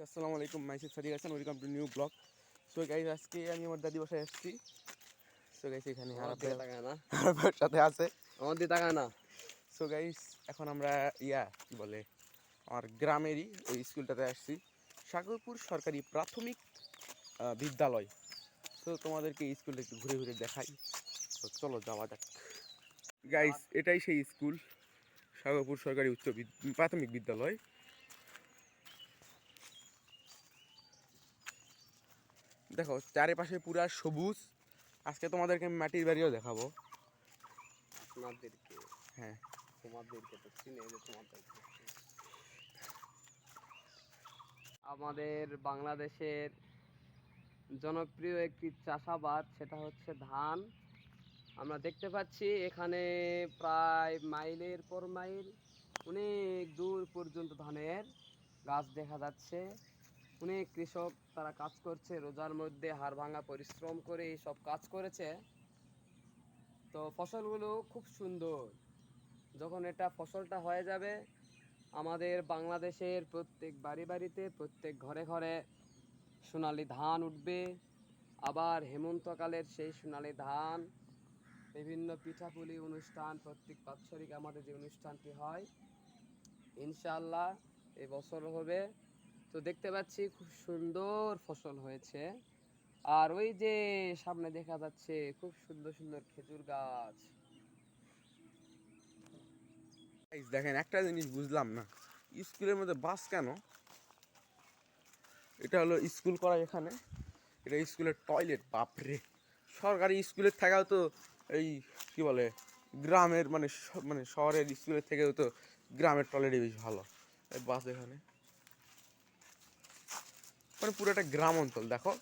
আসসালামু আলাইকুম, myself Sadiq Hasan, welcome to new blog. So guys, আজকে আমি আমার দাদি বাসায় এসেছি। সো গাইজ, এখানে হারাপের সাথে আছে আমার দিয়ে তাকায় না। সো গাইজ, এখন আমরা কি বলে আমার গ্রামেরই ওই স্কুলটাতে আসছি, সাগরপুর সরকারি প্রাথমিক বিদ্যালয়। তো তোমাদেরকে এই স্কুলটা একটু ঘুরে ঘুরে দেখাই। তো চলো যাওয়া যাক। গাইজ, এটাই সেই স্কুল, সাগরপুর সরকারি প্রাথমিক বিদ্যালয়। দেখো চারিপাশে পুরা সবুজ। আজকে তোমাদেরকে আমি মাটির বাড়িও দেখাবো। আপনাদেরকে হ্যাঁ, তোমাদেরকে তো চিনে যে তোমাদেরকে আমাদের বাংলাদেশের জনপ্রিয় একটি চাষাবাদ, সেটা হচ্ছে ধান। আমরা দেখতে পাচ্ছি এখানে প্রায় মাইলের পর মাইল অনেক দূর পর্যন্ত ধানের গাছ দেখা যাচ্ছে। অনেক কৃষক তারা কাজ করছে, রোজার মধ্যে হাড় ভাঙা পরিশ্রম করে এই সব কাজ করেছে। তো ফসলগুলো খুব সুন্দর। যখন ফসলটা হয়ে যাবে, আমাদের বাংলাদেশের প্রত্যেক বাড়িতে প্রত্যেক ঘরে ঘরে সোনালী ধান উঠবে। আবার হেমন্তকালের সেই সোনালী ধান, বিভিন্ন পিঠাপুলি অনুষ্ঠান, প্রত্যেক বাৎসরিক আমাদের যে অনুষ্ঠানটি হয়, ইনশাআল্লাহ এই বছর হবে। তো দেখতে পাচ্ছি খুব সুন্দর ফসল হয়েছে। আর ওই যে সামনে দেখা যাচ্ছে খুব সুন্দর সুন্দর খেজুর গাছ। দেখেন, একটা জিনিস বুঝলাম না, স্কুলের মধ্যে বাস কেন? এটা হলো স্কুল করা এখানে, এটা স্কুলের টয়লেট। বাপরে, সরকারি স্কুলের থেকেও তো এই কি বলে গ্রামের মানে শহরের স্কুলের থেকেও তো গ্রামের টয়লেটই বেশি ভালো। এই বাস এখানে মানে পুরো একটা গ্রাম অঞ্চল। দেখো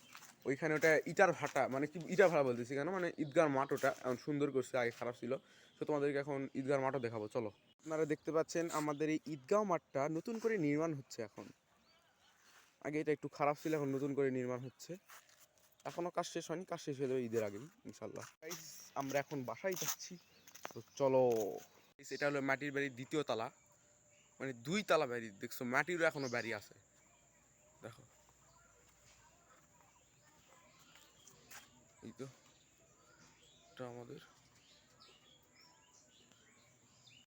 ওইখানে ওটা ইটার ভাটা, মানে কি ইটার ভাটা বলতেছি কেন, মানে ঈদগার মাঠ ওটা এখন সুন্দর করছে, আগে খারাপ ছিল। তো তোমাদেরকে এখন ঈদগার মাঠও দেখাবো, চলো। আপনারা দেখতে পাচ্ছেন আমাদের এই ঈদগাঁও মাঠটা নতুন করে নির্মাণ হচ্ছে এখন। আগে এটা একটু খারাপ ছিল, এখন নতুন করে নির্মাণ হচ্ছে। এখনও কাজ শেষ হয়নি, কাজ শেষ হয়ে যাবে ঈদের আগেই ইনশাল্লাহ। আমরা এখন বাসায় যাচ্ছি, তো চলো। এটা হলো মাটির বাড়ির দ্বিতীয় তালা, মানে 2 তালা বাড়ি। দেখছো মাটিরও এখনো বাড়ি আছে, দেখো। এই তো এটা আমাদের